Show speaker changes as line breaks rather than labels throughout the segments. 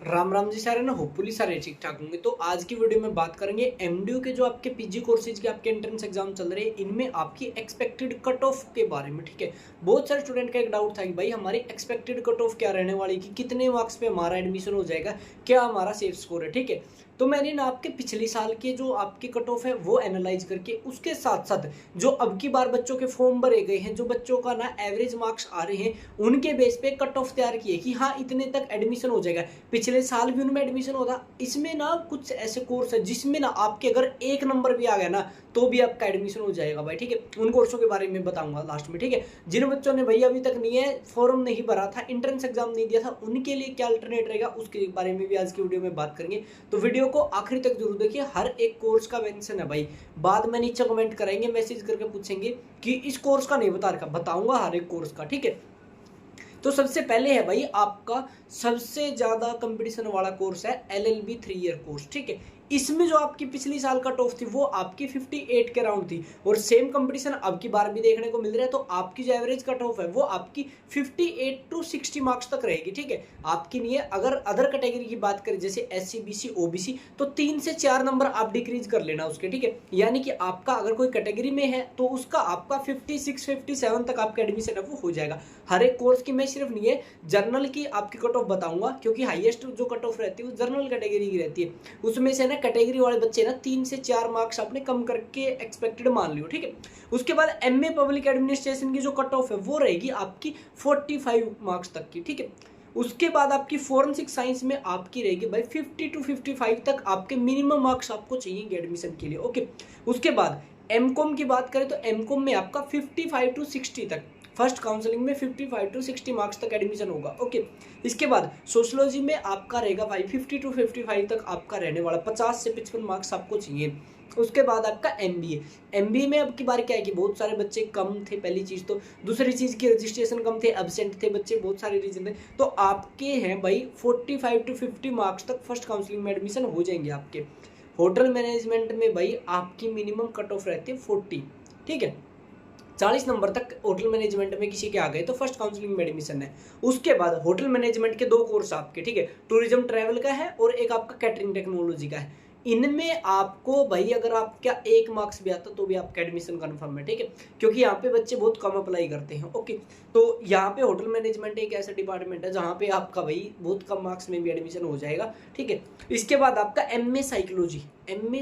राम राम जी सारे ना, होपफुली सारे ठीक ठाक होंगे। तो आज की वीडियो में बात करेंगे एमडीयू के जो आपके पीजी कोर्सेज के आपके एंट्रेंस एग्जाम चल रहे हैं, इनमें आपकी एक्सपेक्टेड कट ऑफ के बारे में। ठीक है, बहुत सारे स्टूडेंट का एक डाउट था कि भाई हमारी एक्सपेक्टेड कट ऑफ क्या रहने वाली, कि कितने मार्क्स पे हमारा एडमिशन हो जाएगा, क्या हमारा सेफ स्कोर है। ठीक है, तो मैंने ना आपके पिछले साल के जो आपके कट ऑफ है वो एनालाइज करके उसके साथ साथ जो अब की बार बच्चों के फॉर्म भरे गए हैं, जो बच्चों का ना एवरेज मार्क्स आ रहे हैं, उनके बेस पे कट ऑफ तैयार किए कि हाँ इतने तक एडमिशन हो जाएगा। पिछले साल भी उनमें एडमिशन होता। इसमें ना कुछ ऐसे कोर्स है जिसमें ना आपके अगर एक नंबर भी आ गया ना तो भी आपका एडमिशन हो जाएगा भाई। ठीक है, उन कोर्सों के बारे में बताऊंगा लास्ट में। ठीक है, जिन बच्चों ने भाई अभी तक नहीं है, फॉर्म नहीं भरा था, एंट्रेंस एग्जाम नहीं दिया था, उनके लिए क्या अल्टरनेट रहेगा उसके बारे में भी आज की वीडियो में बात करेंगे। तो वीडियो को आखिरी तक जरूर देखिए, हर एक कोर्स का मेंशन है भाई। बाद में नीचे कमेंट करेंगे, मैसेज करके पूछेंगे कि इस कोर्स का नहीं बता रखा, बताऊंगा हर एक कोर्स का। ठीक है, तो सबसे पहले है भाई आपका सबसे ज्यादा कंपटीशन वाला कोर्स है एलएलबी 3 ईयर कोर्स। ठीक है, इसमें जो आपकी पिछली साल कट ऑफ थी वो आपकी 58 के राउंड थी, और सेम कंपटीशन अब की बार भी देखने को मिल रहा है। तो आपकी जो एवरेज कट ऑफ है वो आपकी 58 to 60 मार्क्स तक रहेगी। ठीक है, आपकी नहीं है। अगर अदर कैटेगरी की बात करें जैसे एससी बीसी ओबीसी, तो 3 से 4 नंबर आप डिक्रीज कर लेना उसके। ठीक है, यानी कि आपका अगर कोई कैटेगरी में है तो उसका आपका 56 57 तक आपका एडमिशन है वो हो जाएगा। हर एक कोर्स की मैं सिर्फ नहीं है, जर्नल की आपकी कट ऑफ बताऊंगा, क्योंकि हाईएस्ट जो कट ऑफ रहती है वो जर्नल कैटेगरी की रहती है। उसमें से ना कैटेगरी वाले बच्चे ना 3 से 4 मार्क्स आपने कम करके एक्सपेक्टेड मान लियो। ठीक है, उसके बाद एमए पब्लिक एडमिनिस्ट्रेशन की जो कट ऑफ है वो रहेगी आपकी 45 मार्क्स तक की। ठीक है, उसके बाद आपकी फोरेंसिक साइंस में आपकी रहेगी भाई 50 to 55 तक आपके मिनिमम मार्क्स आपको चाहिए एडमिशन के लिए। ओके, उसके बाद एमकॉम की बात करें तो एमकॉम में आपका 55 to 60 तक, फर्स्ट काउंसलिंग में 55 to 60 मार्क्स तक एडमिशन होगा। ओके, इसके बाद सोशियोलॉजी में आपका रहेगा भाई 50 to 55 तक आपका रहने वाला, 50 से 55 मार्क्स आपको चाहिए। उसके बाद आपका एमबीए में अब की बार क्या है कि बहुत सारे बच्चे कम थे, पहली चीज। तो दूसरी चीज की रजिस्ट्रेशन कम थे, एब्सेंट थे बच्चे, बहुत सारे रीजन थे। तो आपके हैं भाई 45 to 50 मार्क्स तक फर्स्ट काउंसलिंग में एडमिशन हो जाएंगे आपके। होटल मैनेजमेंट में भाई आपकी मिनिमम कट ऑफ रहती है 40। ठीक है, 40 नंबर तक होटल मैनेजमेंट में किसी के आ गए तो फर्स्ट काउंसलिंग में एडमिशन है। उसके बाद होटल मैनेजमेंट के 2 कोर्स आपके, ठीक है, टूरिज्म ट्रैवल का है और एक आपका कैटरिंग टेक्नोलॉजी का है। इनमें आपको भाई अगर आपका 1 मार्क्स भी आता तो भी आपका एडमिशन कंफर्म है। ठीक है, क्योंकि यहाँ पे बच्चे बहुत कम अप्लाई करते हैं। ओके, तो यहाँ पे होटल मैनेजमेंट एक ऐसा डिपार्टमेंट है जहाँ पे आपका भाई बहुत कम मार्क्स में भी एडमिशन हो जाएगा। ठीक है, इसके बाद आपका एमए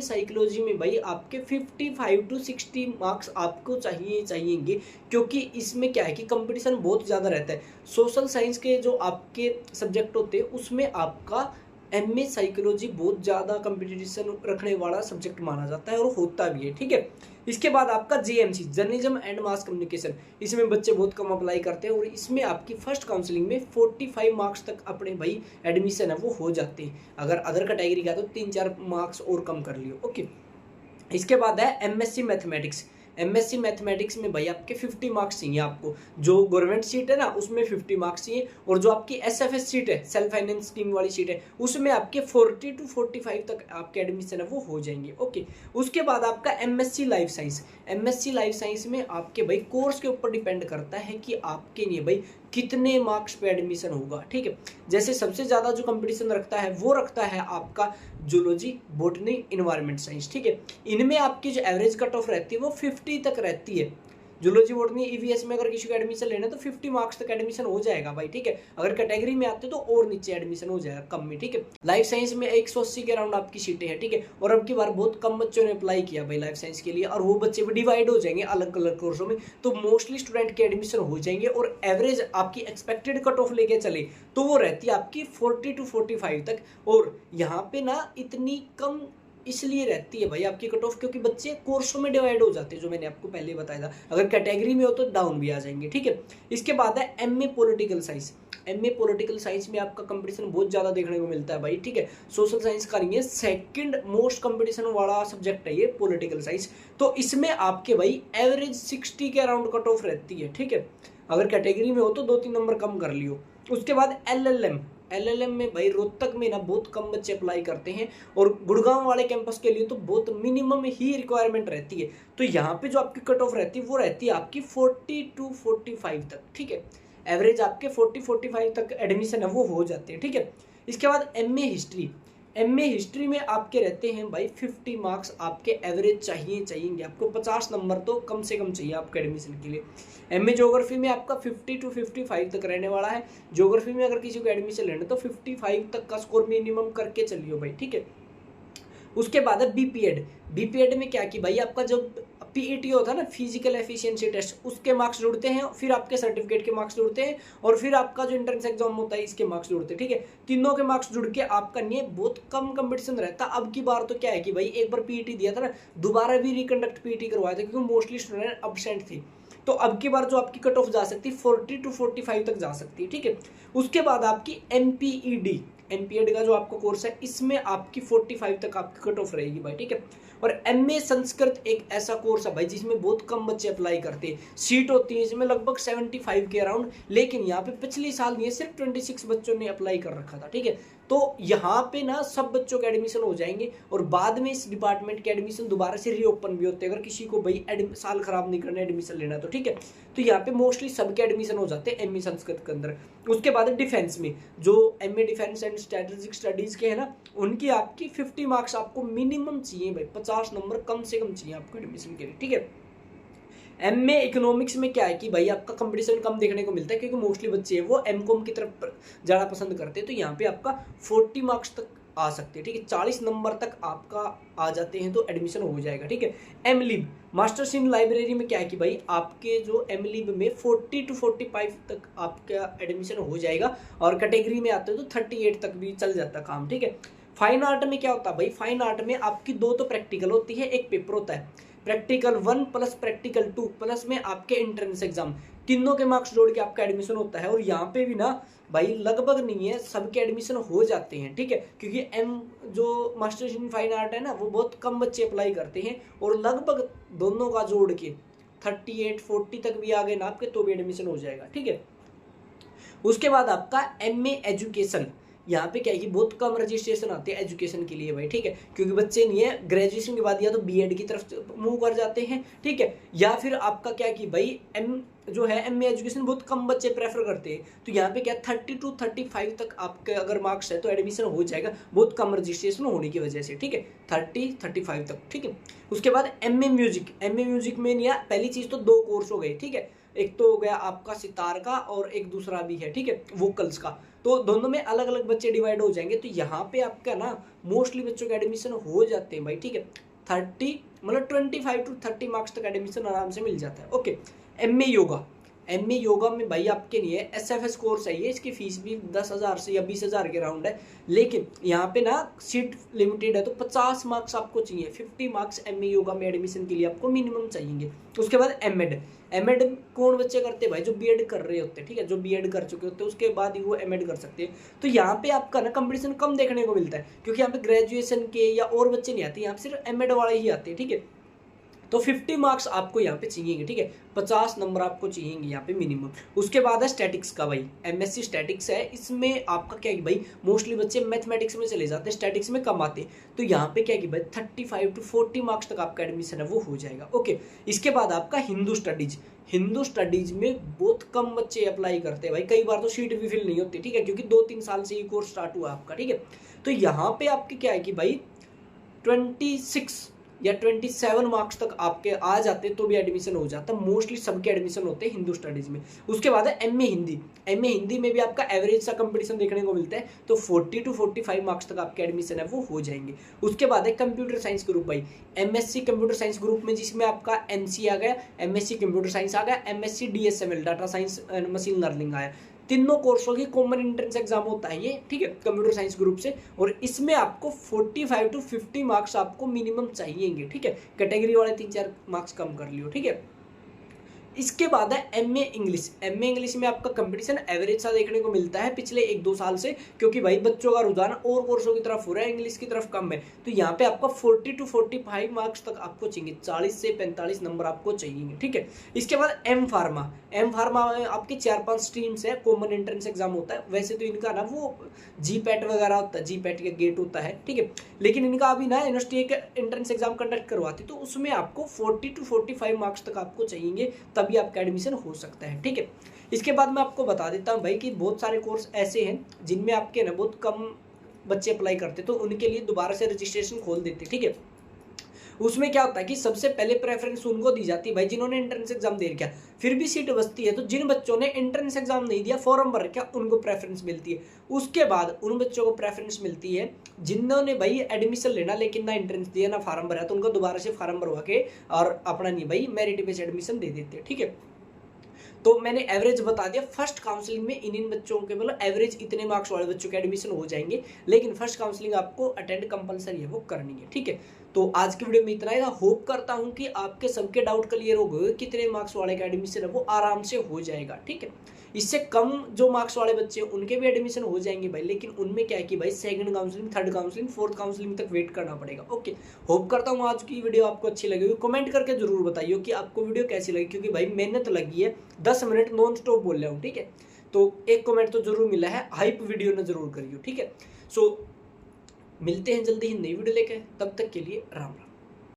साइकोलॉजी में भाई आपके 55 to 60 मार्क्स आपको चाहिएंगे, क्योंकि इसमें क्या है कि कंपटीशन बहुत ज़्यादा रहता है। सोशल साइंस के जो आपके सब्जेक्ट होते हैं उसमें आपका एमए साइकोलॉजी बहुत ज़्यादा कंपटीशन रखने वाला सब्जेक्ट माना जाता है और होता भी है। ठीक है, इसके बाद आपका JMC journalism and mass communication, इसमें बच्चे बहुत कम अप्लाई करते हैं और इसमें आपकी फर्स्ट काउंसलिंग में 45 मार्क्स तक अपने भाई एडमिशन है वो हो जाते हैं। अगर अदर कैटेगरी का तो 3-4 मार्क्स और कम कर लियो। ओके, इसके बाद है एमएससी मैथमेटिक्स में भाई आपके 50 मार्क्स चाहिए आपको। जो गवर्नमेंट सीट है ना उसमें 50 मार्क्स चाहिए, और जो आपकी एसएफएस सीट है, सेल्फ फाइनेंस स्कीम वाली सीट है, उसमें आपके 40 to 45 तक आपके एडमिशन है वो हो जाएंगे। ओके, उसके बाद आपका एमएससी लाइफ साइंस में आपके भाई कोर्स के ऊपर डिपेंड करता है कि आपके लिए भाई कितने मार्क्स पे एडमिशन होगा। ठीक है, जैसे सबसे ज्यादा जो कंपटीशन रखता है वो रखता है आपका जूलॉजी, बॉटनी, एनवायरमेंट साइंस। ठीक है, इनमें आपकी जो एवरेज कट ऑफ रहती है वो 50 तक रहती है। जूलॉजी, बॉटनी, ईवीएस में अगर किसी को एडमिशन लेना है तो 50 मार्क्स तक एडमिशन हो जाएगा भाई। ठीक है, अगर कैटेगरी में आते तो और नीचे एडमिशन हो जाएगा कम में। ठीक है, लाइफ साइंस में 180 के अराउंड आपकी सीटें हैं। ठीक है, और अब की बार बहुत कम बच्चों ने अप्लाई किया भाई लाइफ साइंस के लिए, और वो बच्चे भी डिवाइड हो जाएंगे अलग अलग कोर्सों में, तो मोस्टली स्टूडेंट के एडमिशन हो जाएंगे। और एवरेज आपकी एक्सपेक्टेड कट ऑफ लेके चले तो वो रहती है आपकी 40 to 45 तक। और यहाँ पे ना इतनी कम इसलिए रहती है भाई आपकी कट ऑफ, क्योंकि बच्चे कोर्सों में डिवाइड हो जाते हैं, जो मैंने आपको पहले बताया था। अगर कैटेगरी में हो तो डाउन भी आ जाएंगे। ठीक है, इसके बाद है एमए पॉलिटिकल साइंस में आपका कंपटीशन बहुत ज्यादा देखने को मिलता है भाई। ठीक है, सोशल साइंस का नहीं है, सेकंड मोस्ट कंपटीशन वाला सब्जेक्ट है ये पॉलिटिकल साइंस। तो इसमें आपके भाई एवरेज 60 के अराउंड कट ऑफ रहती है। ठीक है, अगर कैटेगरी में हो तो 2-3 नंबर कम कर लियो। उसके बाद एलएलएम में भाई रोहतक में ना बहुत कम बच्चे अप्लाई करते हैं, और गुड़गांव वाले कैंपस के लिए तो बहुत मिनिमम ही रिक्वायरमेंट रहती है। तो यहाँ पे जो आपकी कट ऑफ रहती है वो रहती है आपकी 40 to 45 तक। ठीक है, एवरेज आपके 40-45 तक एडमिशन है वो हो जाते हैं। ठीक है, इसके बाद एमए हिस्ट्री। एमए हिस्ट्री में आपके रहते हैं भाई 50 मार्क्स आपके एवरेज चाहिए आपको 50 नंबर तो कम से कम चाहिए आपके एडमिशन के लिए। एमए ज्योग्राफी में आपका 50 टू 55 तक रहने वाला है। ज्योग्राफी में अगर किसी को एडमिशन लेना तो 55 तक का स्कोर मिनिमम करके चलियो भाई, ठीक है। उसके बाद है बीपीएड। बीपीएड में क्या कि भाई आपका जब पीईटी होता है ना, फिजिकल एफिशिएंसी टेस्ट, उसके मार्क्स जुड़ते हैं, फिर आपके सर्टिफिकेट के मार्क्स जुड़ते हैं, और फिर आपका जो एंट्रेंस एग्जाम होता है इसके मार्क्स जुड़ते हैं, ठीक है। तीनों के मार्क्स जुड़ के आपका नहीं है, बहुत कम कंपटीशन रहता। अब की बार तो क्या है कि भाई एक बार पीईटी दिया था ना, दोबारा भी रिकंडक्ट पीईटी करवाया था क्योंकि मोस्टली स्टूडेंट अब्सेंट थे। तो अब की बार जो आपकी कट ऑफ जा सकती है 40 टू 45 तक जा सकती है, ठीक है। उसके बाद आपकी एमपीईडी, एमपीएड का जो आपका कोर्स है, इसमें आपकी 45 तक आपकी कट ऑफ रहेगी भाई, ठीक है। और एमए संस्कृत एक ऐसा कोर्स है भाई जिसमें बहुत कम बच्चे अप्लाई करते हैं, सीट होती है इसमें लगभग 75 के अराउंड, लेकिन यहाँ पे पिछले साल नहीं है, सिर्फ 26 बच्चों ने अप्लाई कर रखा था, ठीक है। तो यहाँ पे ना सब बच्चों के एडमिशन हो जाएंगे, और बाद में इस डिपार्टमेंट के एडमिशन दोबारा से रीओपन भी होते हैं अगर किसी को भाई साल खराब नहीं करना, एडमिशन लेना तो, ठीक है। तो यहाँ पे मोस्टली सबके एडमिशन हो जाते हैं एमए संस्कृत के अंदर। उसके बाद डिफेंस में जो MA defence and strategic studies के है ना, उनकी आपकी 50 मार्क्स आपको मिनिमम चाहिए भाई, 50 नंबर कम से कम चाहिए आपको एडमिशन के लिए, ठीक है। एमए इकोनॉमिक्स में क्या है कि भाई आपका कंपटीशन कम देखने को मिलता है क्योंकि मोस्टली बच्चे वो एमकॉम की तरफ ज़्यादा पसंद करते हैं, तो यहाँ पे आपका 40 मार्क्स तक आ सकते हैं, ठीक है। 40 नंबर तक आपका आ जाते हैं तो एडमिशन हो जाएगा, ठीक है। एमलिब मास्टर्स इन लाइब्रेरी में क्या है कि भाई आपके जो एमलिब में 40 टू 45 तक आपका एडमिशन हो जाएगा, और कैटेगरी में आते हैं तो 38 तक भी चल जाता काम, ठीक है। फाइन आर्ट में क्या होता है भाई, फाइन आर्ट में आपकी 2 तो प्रैक्टिकल होती है, एक पेपर होता है। प्रैक्टिकल 1 प्लस प्रैक्टिकल 2 प्लस में आपके एंट्रेंस एग्जाम, तीनों के मार्क्स जोड़ के आपका एडमिशन होता है। और यहाँ पे भी ना भाई लगभग नहीं है, सबके एडमिशन हो जाते हैं, ठीक है, क्योंकि एम जो मास्टर्स इन फाइन आर्ट है ना, वो बहुत कम बच्चे अप्लाई करते हैं, और लगभग दोनों का जोड़ के 38-40 तक भी आ गए ना आपके तो भी एडमिशन हो जाएगा, ठीक है। उसके बाद आपका एमए एजुकेशन, यहाँ पे क्या है कि बहुत कम रजिस्ट्रेशन आते हैं एजुकेशन के लिए भाई, ठीक है, क्योंकि बच्चे नहीं है ग्रेजुएशन के बाद या तो बीएड की तरफ मूव कर जाते हैं, ठीक है, या फिर आपका क्या कि भाई एम जो है एमए एजुकेशन बहुत कम बच्चे प्रेफर करते हैं, तो यहाँ पे क्या 30 टू 35 तक आपके अगर मार्क्स है तो एडमिशन हो जाएगा, बहुत कम रजिस्ट्रेशन होने की वजह से, ठीक है, 30-35 तक, ठीक है। उसके बाद एमए म्यूजिक, एमए म्यूजिक में नहीं, पहली चीज तो 2 कोर्स हो गए, ठीक है, एक तो हो गया आपका सितार का और एक दूसरा भी है, ठीक है, वोकल्स का, तो दोनों में अलग अलग बच्चे डिवाइड हो जाएंगे। तो यहाँ पे आपका ना मोस्टली बच्चों के एडमिशन हो जाते हैं भाई, ठीक है, 30 मतलब 25 टू 30 मार्क्स तक एडमिशन आराम से मिल जाता है, okay. MA yoga, MA yoga में भाई आपके लिए एसएफएस कोर्स है ये, इसकी फीस भी 10,000 से या 20,000 के राउंड है, लेकिन यहाँ पे ना सीट लिमिटेड है, तो 50 मार्क्स आपको चाहिए, 50 मार्क्स एमए योगा में एडमिशन के लिए आपको मिनिमम चाहिए। उसके बाद एमएड, एमएड कौन बच्चे करते हैं भाई, जो बीएड कर रहे होते हैं, ठीक है, जो बीएड कर चुके होते हैं उसके बाद ही वो एमएड कर सकते हैं। तो यहाँ पे आपका ना कंपटीशन कम देखने को मिलता है, क्योंकि यहाँ पे ग्रेजुएशन के या और बच्चे नहीं आते, यहाँ पे सिर्फ एमएड वाले ही आते हैं, ठीक है। तो 50 मार्क्स आपको यहाँ पे चाहिए, ठीक है, 50 नंबर आपको चाहिए यहाँ पे मिनिमम। उसके बाद है स्टैटिक्स का भाई, एमएससी स्टैटिक्स है, इसमें आपका क्या है भाई मोस्टली बच्चे मैथमेटिक्स में चले जाते हैं, स्टैटिक्स में कम आते हैं, तो यहाँ पे क्या है भाई 35 टू 40 मार्क्स तक आपका एडमिशन है वो हो जाएगा, ओके। इसके बाद आपका हिंदू स्टडीज, हिंदू स्टडीज में बहुत कम बच्चे अप्लाई करते हैं भाई, कई बार तो सीट भी फिल नहीं होती, ठीक है, क्योंकि 2-3 साल से ये कोर्स स्टार्ट हुआ आपका, ठीक है। तो यहाँ पे आपके क्या है कि भाई 26 या 27 मार्क्स तक आपके आ जाते तो भी एडमिशन हो जाता, मोस्टली सबके एडमिशन होते हैं हिंदू स्टडीज में। उसके बाद है एमए हिंदी, एमए हिंदी में भी आपका एवरेज सा कंपटीशन देखने को मिलता है, तो 40 टू 45 मार्क्स तक आपके एडमिशन है वो हो जाएंगे। उसके बाद है कंप्यूटर साइंस ग्रुप भाई, एमएससी कंप्यूटर साइंस ग्रुप में जिसमें आपका एमसी आ गया, एमएससी कंप्यूटर साइंस आ गया, MSc DSML data science and machine learning आया, तीनों कोर्सों की कॉमन एंट्रेंस एग्जाम होता है ये, ठीक है, कंप्यूटर साइंस ग्रुप से, और इसमें आपको 45 टू 50 मार्क्स आपको मिनिमम चाहिए, ठीक है, कैटेगरी वाले 3-4 मार्क्स कम कर लियो, ठीक है। इसके बाद है एमए इंग्लिश, एमए इंग्लिश में आपका कंपटीशन एवरेज सा देखने को मिलता है पिछले 1-2 साल से, क्योंकि भाई बच्चों का रुझान और कोर्सों की तरफ हो रहा है, इंग्लिश की तरफ कम है, तो यहाँ पे आपका 40 टू 45 मार्क्स तक आपको चाहिए, 40 से 45 नंबर आपको चाहिए, ठीक है। इसके बाद एम फार्मा, एम फार्मा में आपके 4-5 स्ट्रीम्स है, कॉमन एंट्रेंस एग्जाम होता है, वैसे तो इनका ना वो जीपैट वगैरह होता है, जीपैट का गेट होता है, ठीक है, लेकिन इनका अभी ना यूनिवर्सिटी एक एंट्रेंस एग्जाम कंडक्ट करवाती, तो उसमें आपको 40 टू 45 मार्क्स तक आपको चाहिए, तभी अभी आपका एडमिशन हो सकता है। ठीक है, इसके बाद मैं आपको बता देता हूँ भाई कि बहुत सारे कोर्स ऐसे हैं जिनमें आपके ना बहुत कम बच्चे अप्लाई करते, तो उनके लिए दोबारा से रजिस्ट्रेशन खोल देते। ठीक है, उसमें क्या होता है कि सबसे पहले प्रेफरेंस उनको दी जाती है भाई जिन्होंने एंट्रेंस एग्जाम दे रखा, फिर भी सीट बचती है तो जिन बच्चों ने एंट्रेंस एग्जाम नहीं दिया, फॉर्म भर रखा, उनको प्रेफरेंस मिलती है। उसके बाद उन बच्चों को प्रेफरेंस मिलती है जिन्होंने भाई एडमिशन लेना लेकिन ना एंट्रेंस दिया ना फॉर्म भरा, तो उनको दोबारा से फॉर्म भरवा के और अपना नहीं भाई मेरिट बेस्ड एडमिशन दे देते हैं। ठीक है, तो मैंने एवरेज बता दिया, फर्स्ट काउंसलिंग में इन बच्चों के मतलब एवरेज इतने मार्क्स वाले बच्चों के एडमिशन हो जाएंगे, लेकिन फर्स्ट काउंसलिंग आपको अटेंड कंपलसरी है, वो करनी है। ठीक है, तो आज की वीडियो में इतना ही था। होप करता हूं कि आपके सबके डाउट क्लियर हो गए, कितने मार्क्स वाले का एडमिशन है वो आराम से हो जाएगा। ठीक है, इससे कम जो मार्क्स वाले बच्चे हैं उनके भी एडमिशन हो जाएंगे भाई, लेकिन उनमें क्या है कि भाई second counselling, third counselling, fourth counselling तक वेट करना पड़ेगा। ओके, होप करता हूँ आज की वीडियो आपको अच्छी लगी। कमेंट करके जरूर बताइए कि आपको वीडियो कैसी लगी, क्योंकि भाई मेहनत लगी है, 10 मिनट नॉन स्टॉप बोल रहा हूँ। ठीक है, तो एक कमेंट तो जरूर मिला है, हाइप वीडियो ने जरूर करियो। ठीक है, सो मिलते हैं जल्दी ही नई वीडियो लेकर, तब तक के लिए राम राम।